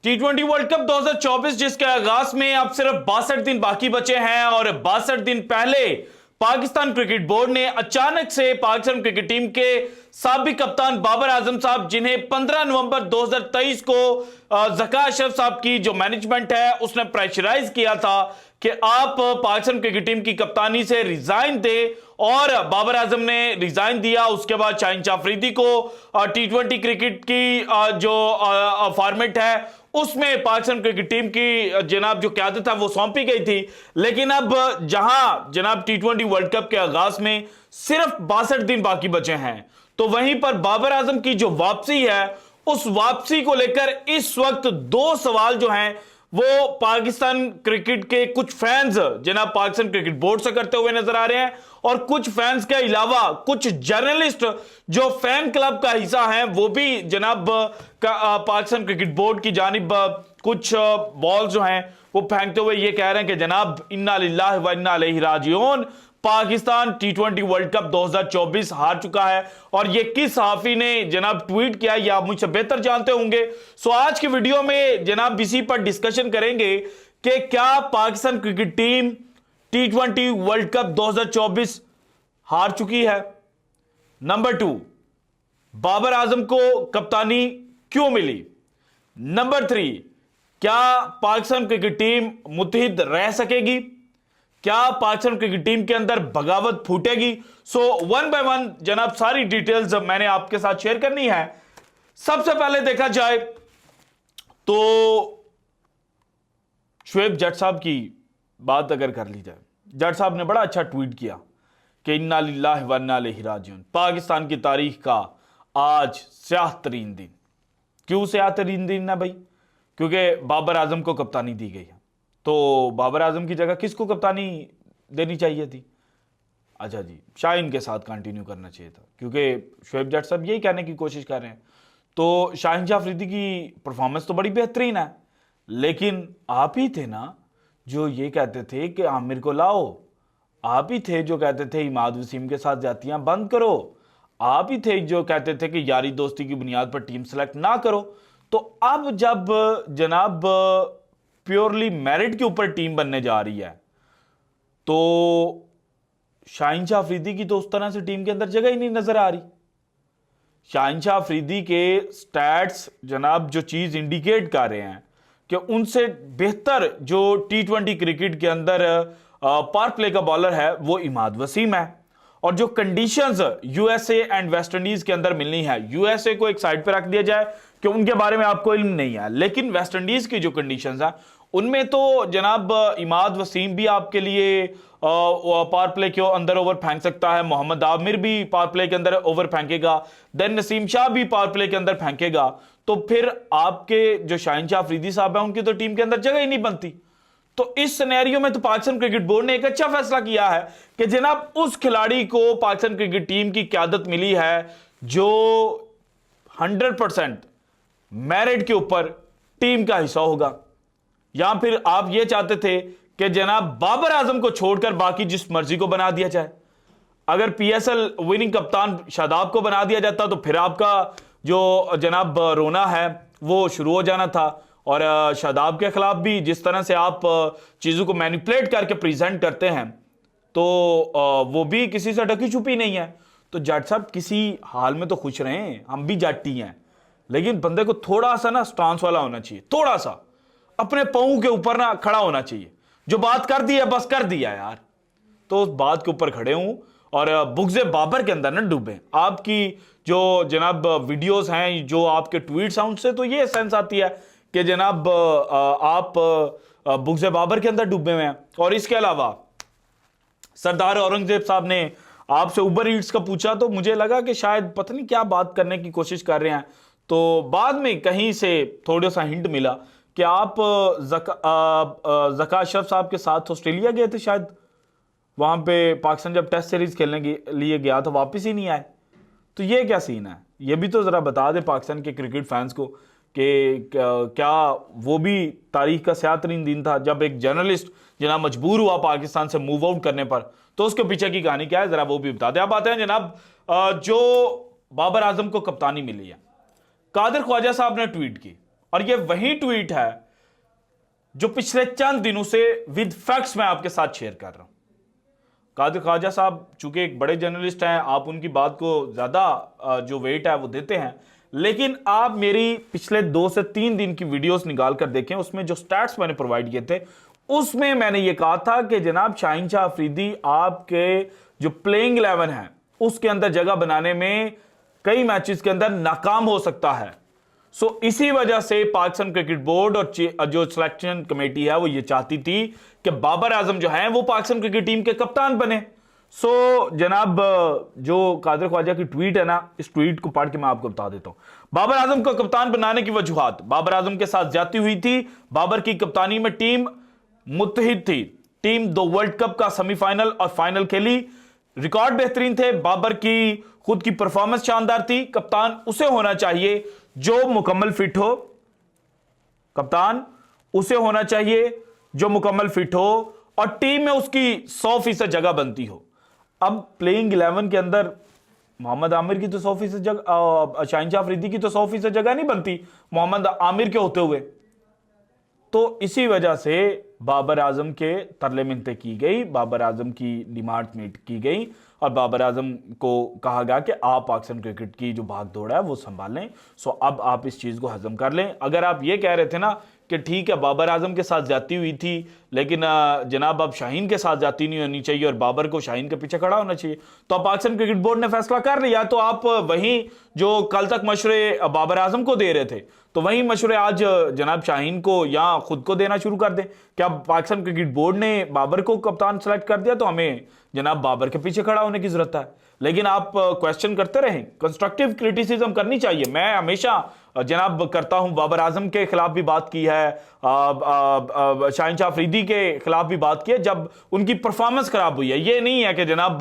T20 world cup 2024 जिसके आगाज में अब सिर्फ 62 दिन बाकी बचे हैं और 62 दिन पहले पाकिस्तान क्रिकेट बोर्ड ने अचानक से पाकिस्तान क्रिकेट टीम के साबिक कप्तान बाबर आजम साहब, जिन्हें 15 नवंबर 2023 को ज़का अशरफ साहब की जो मैनेजमेंट है उसने प्रेशराइज किया था कि आप पाकिस्तान क्रिकेट टीम की कप्तानी से रिजाइन दें, और बाबर आजम ने रिजाइन दिया। उसके बाद शाहीन शाह अफरीदी को T20 क्रिकेट की जो फॉर्मेट है उसमें पाकिस्तान क्रिकेट टीम की जनाब जो क़यादत है वो सौंपी गई थी। लेकिन अब जहां जनाब T20 वर्ल्ड कप के आगाज में सिर्फ 62 दिन बाकी बचे हैं, तो वहीं पर बाबर आजम की जो वापसी है उस वापसी को लेकर इस वक्त दो सवाल जो हैं वो पाकिस्तान क्रिकेट के कुछ फैंस जनाब पाकिस्तान क्रिकेट बोर्ड से करते हुए नजर आ रहे हैं, और कुछ फैंस के अलावा कुछ जर्नलिस्ट जो फैन क्लब का हिस्सा हैं वो भी जनाब पाकिस्तान क्रिकेट बोर्ड की जानिब कुछ बॉल जो हैं वो फेंकते हुए ये कह रहे हैं कि जनाब इन्ना लिल्लाहि व इन्ना इलैहि राजिऊन, पाकिस्तान T20 वर्ल्ड कप 2024 हार चुका है। और ये किस सहाफी ने जनाब ट्वीट किया या आप मुझसे बेहतर जानते होंगे। सो आज की वीडियो में जनाब इसी पर डिस्कशन करेंगे कि क्या Pakistan cricket team T20 world cup 2024 हार चुकी है। नंबर 2, बाबर आजम को कप्तानी क्यों मिली। नंबर 3, क्या पाकिस्तान क्रिकेट टीम मुत्तहिद रह सकेगी, क्या पाकिस्तान क्रिकेट टीम के अंदर बगावत फूटेगी। सो वन बाय वन जनाब सारी डिटेल्स मैंने आपके साथ शेयर करनी है। सबसे पहले देखा जाए तो शुएब जट साहब की बात अगर कर ली जाए, जट साहब ने बड़ा अच्छा ट्वीट किया कि इन्ना लिल्लाहि व इन्ना इलैहि राजिऊन, पाकिस्तान की तारीख का आज स्याह तरीन दिन। क्यों स्याह तरीन दिन है भाई? क्योंकि बाबर आजम को कप्तानी दी गई है। तो बाबर आजम की जगह किसको कप्तानी देनी चाहिए थी? अच्छा जी, शाहीन के साथ कंटिन्यू करना चाहिए था, क्योंकि शुएब जट साहब यही कहने की कोशिश कर रहे हैं। तो शाहीन शाह अफरीदी की परफॉर्मेंस तो बड़ी बेहतरीन है, लेकिन आप ही थे ना जो ये कहते थे कि आमिर को लाओ, आप ही थे जो कहते थे इमाद वसीम के साथ जातियां बंद करो, आप ही थे जो कहते थे कि यारी दोस्ती की बुनियाद पर टीम सेलेक्ट ना करो। तो अब जब जनाब प्योरली मेरिट के ऊपर टीम बनने जा रही है तो शाहीन शाह अफरीदी की तो उस तरह से टीम के अंदर जगह ही नहीं नजर आ रही। शाहीन शाह अफरीदी के स्टैट्स जनाब जो चीज इंडिकेट कर रहे हैं कि उनसे बेहतर जो T20 क्रिकेट के अंदर पावर प्ले का बॉलर है वो इमाद वसीम है। और जो conditions USA and West Indies के अंदर मिलनी है, यूएसए को एक साइड पे रख दिया जाए कि उनके बारे में आपको इल्म नहीं है, लेकिन वेस्ट इंडीज की जो कंडीशंस हैं उनमें तो जनाब इमाद वसीम भी आपके लिए पावर प्ले के अंदर ओवर फेंक सकता है, मोहम्मद आमिर भी पावर प्ले के अंदर ओवर फेंकेगा, देन नसीम शाह भी पावर प्ले के अंदर फेंकेगा। तो फिर आपके जो शाहीन शाह अफरीदी साहब हैं उनकी तो टीम के अंदर जगह ही नहीं बनती। तो इस सिनेरियो में तो पाकिस्तान क्रिकेट बोर्ड ने एक अच्छा फैसला किया है कि जनाब उस खिलाड़ी को पाकिस्तान क्रिकेट टीम की क़यादत मिली है जो 100% मेरिट के ऊपर टीम का हिस्सा होगा। या फिर आप ये चाहते थे कि जनाब बाबर आजम को छोड़कर बाकी जिस मर्जी को बना दिया जाए। अगर PSL विनिंग कप्तान शादाब को बना दिया जाता तो फिर आपका जो जनाब रोना है वो शुरू हो जाना था, और शादाब के खिलाफ भी जिस तरह से आप चीज़ों को मैनिपुलेट करके प्रेजेंट करते हैं तो वो भी किसी से ढकी छुपी नहीं है। तो जट साहब किसी हाल में तो खुश रहें, हम भी जाटी हैं, लेकिन बंदे को थोड़ा सा ना स्टांस वाला होना चाहिए, थोड़ा सा अपने पाँव के ऊपर ना खड़ा होना चाहिए। जो बात कर दी है बस कर दिया यार, तो उस बात के ऊपर खड़े हूं और बुग़्ज़े बाबर के अंदर ना डूबे। आपकी जो जनाब वीडियोस हैं, जो आपके ट्वीट्स हैं, उनसे तो ये सेंस आती है कि जनाब आप बुग़्ज़े बाबर के अंदर डूबे हुए हैं। और इसके अलावा सरदार औरंगजेब साहब ने आपसे उबर ईट्स का पूछा तो मुझे लगा कि शायद पता नहीं क्या बात करने की कोशिश कर रहे हैं, तो बाद में कहीं से थोड़ा सा हिंट मिला कि आप ज़का अशरफ साहब के साथ ऑस्ट्रेलिया गए थे शायद, वहाँ पे पाकिस्तान जब टेस्ट सीरीज खेलने के लिए गया तो वापस ही नहीं आए। तो ये क्या सीन है, ये भी तो ज़रा बता दे पाकिस्तान के क्रिकेट फैंस को कि क्या वो भी तारीख का स्याह तरीन दिन था जब एक जर्नलिस्ट जनाब मजबूर हुआ पाकिस्तान से मूव आउट करने पर। तो उसके पीछे की कहानी क्या है ज़रा वो भी बता दें। अब आते हैं जनाब जो बाबर आजम को कप्तानी मिली है, कादिर ख्वाजा साहब ने ट्वीट की और ये वही ट्वीट है जो पिछले चंद दिनों से विद फैक्ट्स मैं आपके साथ शेयर कर रहा हूं। कादिर ख्वाजा साहब चूंकि एक बड़े जर्नलिस्ट हैं, आप उनकी बात को ज्यादा जो वेट है वो देते हैं, लेकिन आप मेरी पिछले 2 से 3 दिन की वीडियोस निकाल कर देखें, उसमें जो स्टैट्स मैंने प्रोवाइड किए थे उसमें मैंने ये कहा था कि जनाब शाहीन शाह अफरीदी आपके जो प्लेइंग 11 है उसके अंदर जगह बनाने में कई मैचेस के अंदर नाकाम हो सकता है। सो इसी वजह से पाकिस्तान क्रिकेट बोर्ड और जो सिलेक्शन कमेटी है वो ये चाहती थी कि बाबर आजम जो है वो पाकिस्तान क्रिकेट टीम के कप्तान बने। सो जनाब जो कादिर ख्वाजा की ट्वीट है ना, इस ट्वीट को पढ़ के मैं आपको बता देता हूं। बाबर आजम को कप्तान बनाने की वजूहात, बाबर आजम के साथ ज्यादती हुई थी, बाबर की कप्तानी में टीम मुत्तहिद थी, टीम 2 वर्ल्ड कप का सेमीफाइनल और फाइनल खेली, रिकॉर्ड बेहतरीन थे, बाबर की खुद की परफॉर्मेंस शानदार थी, कप्तान उसे होना चाहिए जो मुकम्मल फिट हो, कप्तान उसे होना चाहिए जो मुकम्मल फिट हो और टीम में उसकी 100% जगह बनती हो। अब प्लेइंग 11 के अंदर मोहम्मद आमिर की तो 100% जगह, शाहीन शाह अफरीदी की तो 100% जगह नहीं बनती मोहम्मद आमिर के होते हुए। तो इसी वजह से बाबर आजम के तरले मिन्नतें की गई, बाबर आजम की डिमांड मीट की गई और बाबर आजम को कहा गया कि आप पाकिस्तान क्रिकेट की जो भाग दौड़ है वो संभालें। सो अब आप इस चीज़ को हजम कर लें। अगर आप ये कह रहे थे ना कि ठीक है बाबर आजम के साथ ज्यादती हुई थी लेकिन जनाब अब शाहीन के साथ ज्यादती नहीं होनी चाहिए और बाबर को शाहीन के पीछे खड़ा होना चाहिए, तो अब पाकिस्तान क्रिकेट बोर्ड ने फैसला कर लिया। तो आप वहीं जो कल तक मशवरे बाबर आजम को दे रहे थे तो वही मशवरे आज जनाब शाहीन को या खुद को देना शुरू कर दें। क्या पाकिस्तान क्रिकेट बोर्ड ने बाबर को कप्तान सेलेक्ट कर दिया तो हमें जनाब बाबर के पीछे खड़ा होने की जरूरत है? लेकिन आप क्वेश्चन करते रहें, कंस्ट्रक्टिव क्रिटिसिज्म करनी चाहिए। मैं हमेशा जनाब करता हूं, बाबर आजम के खिलाफ भी बात की है, शाहीन शाह अफरीदी के खिलाफ भी बात की है जब उनकी परफॉर्मेंस खराब हुई है। ये नहीं है कि जनाब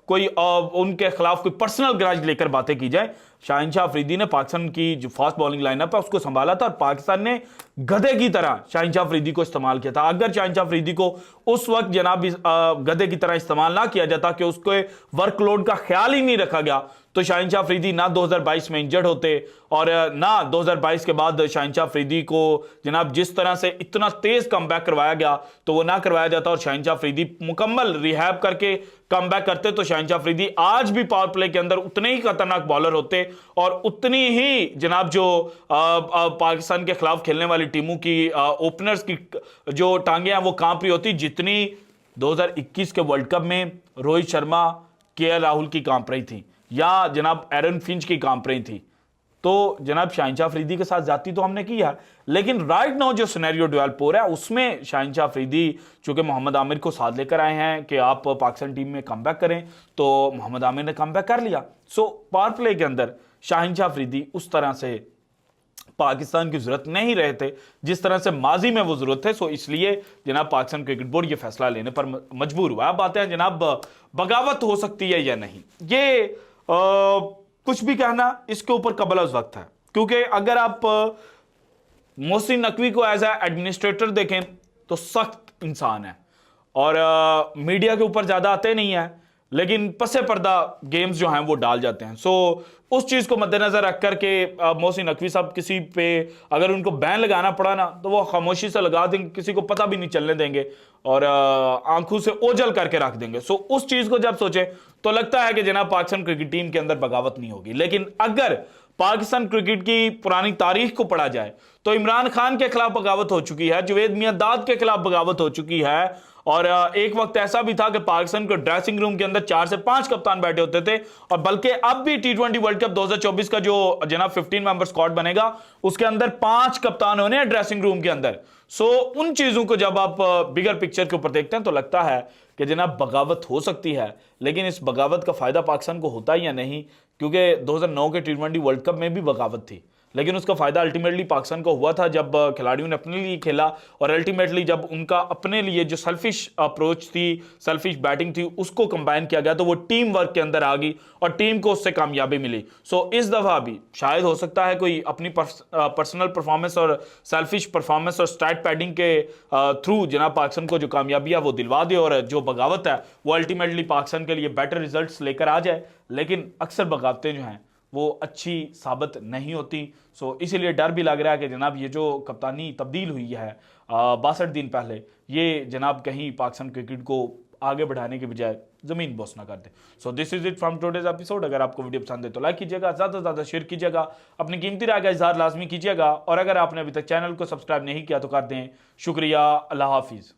कोई उनके खिलाफ कोई पर्सनल ग्रज लेकर बातें की जाए। शाहीन शाह अफरीदी ने पाकिस्तान की जो फास्ट बॉलिंग लाइनअप है उसको संभाला था और पाकिस्तान ने गधे की तरह शाहीन शाह अफरीदी को इस्तेमाल किया था। अगर शाहीन शाह अफरीदी को उस वक्त जनाब गधे की तरह इस्तेमाल ना किया जाता कि उसके वर्कलोड का ख्याल ही नहीं रखा गया तो शाहीन शाह अफरीदी ना 2022 में इंजर्ड होते और ना 2022 के बाद शाहीन शाह अफरीदी को जनाब जिस तरह से इतना तेज कमबैक करवाया गया तो वो ना करवाया जाता और शाहीन शाह अफरीदी मुकम्मल रिहैब करके कमबैक करते तो शाहीन शाह अफरीदी आज भी पावर प्ले के अंदर उतने ही खतरनाक बॉलर होते और उतनी ही जनाब जो पाकिस्तान के खिलाफ खेलने वाली टीमों की ओपनर्स की जो टांगे हैं वो कांप रही होती जितनी 2021 के वर्ल्ड कप में रोहित शर्मा, केएल राहुल की कांप रही थी या जनाब एरन फिंच की कांप रही थी। तो जनाब शाहीन शाह अफरीदी के साथ जाती तो हमने की है, लेकिन राइट नाउ जो सिनेरियो डेवलप हो रहा है उसमें शाहीन शाह अफरीदी चूंकि मोहम्मद आमिर को साथ लेकर आए हैं कि आप पाकिस्तान टीम में कमबैक करें, तो मोहम्मद आमिर ने कमबैक कर लिया। सो पावर प्ले के अंदर शाहीन शाह अफरीदी उस तरह से पाकिस्तान की जरूरत नहीं रहे थे जिस तरह से माजी में वो जरूरत है। सो इसलिए जनाब पाकिस्तान क्रिकेट बोर्ड ये फैसला लेने पर मजबूर हुआ। अब बातें हैं जनाब बगावत हो सकती है या नहीं, ये कुछ भी कहना इसके ऊपर कबल अज़ वक्त है, क्योंकि अगर आप मोहसिन नकवी को एज ए एडमिनिस्ट्रेटर देखें तो सख्त इंसान है और मीडिया के ऊपर ज्यादा आते नहीं है लेकिन पसे पर्दा गेम्स जो हैं वो डाल जाते हैं। सो उस चीज़ को मद्देनजर रख करके मोहसिन नकवी साहब किसी पे अगर उनको बैन लगाना पड़ा ना तो वो खामोशी से लगा देंगे, किसी को पता भी नहीं चलने देंगे और आंखों से ओझल करके रख देंगे। सो उस चीज़ को जब सोचे तो लगता है कि जनाब पाकिस्तान क्रिकेट टीम के अंदर बगावत नहीं होगी। लेकिन अगर पाकिस्तान क्रिकेट की पुरानी तारीख को पढ़ा जाए तो इमरान खान के खिलाफ बगावत हो चुकी है, जुवेद मियांदाद के खिलाफ बगावत हो चुकी है और एक वक्त ऐसा भी था कि पाकिस्तान के ड्रेसिंग रूम के अंदर 4 से 5 कप्तान बैठे होते थे और बल्कि अब भी T20 वर्ल्ड कप 2024 का जो जनाब 15 मेंबर स्क्वाड बनेगा उसके अंदर 5 कप्तान होने हैं ड्रेसिंग रूम के अंदर। सो उन चीजों को जब आप बिगर पिक्चर के ऊपर देखते हैं तो लगता है कि जनाब बगावत हो सकती है, लेकिन इस बगावत का फायदा पाकिस्तान को होता है या नहीं, क्योंकि 2009 के T20 वर्ल्ड कप में भी बगावत थी लेकिन उसका फायदा अल्टीमेटली पाकिस्तान को हुआ था जब खिलाड़ियों ने अपने लिए खेला और अल्टीमेटली जब उनका अपने लिए जो सेल्फिश अप्रोच थी, सेल्फिश बैटिंग थी, उसको कंबाइन किया गया तो वो टीम वर्क के अंदर आ गई और टीम को उससे कामयाबी मिली। सो इस दफा भी शायद हो सकता है कोई अपनी पर्सनल परफॉर्मेंस और सेल्फिश परफॉर्मेंस और स्टैट पैडिंग के थ्रू जनाब पाकिस्तान को जो कामयाबी है वो दिलवा दे और जो बगावत है वो अल्टीमेटली पाकिस्तान के लिए बेटर रिजल्ट लेकर आ जाए। लेकिन अक्सर बगावतें जो हैं वो अच्छी साबित नहीं होती। सो इसीलिए डर भी लग रहा है कि जनाब ये जो कप्तानी तब्दील हुई है 62 दिन पहले, ये जनाब कहीं पाकिस्तान क्रिकेट को आगे बढ़ाने के बजाय जमीन बोस ना कर दे। So this is it from today's episode. अगर आपको वीडियो पसंद है तो लाइक कीजिएगा, ज़्यादा से ज़्यादा शेयर कीजिएगा, अपनी कीमती राय का इजहार लाजमी कीजिएगा, और अगर आपने अभी तक चैनल को सब्सक्राइब नहीं किया तो कर दें। शुक्रिया, अल्लाह हाफिज़।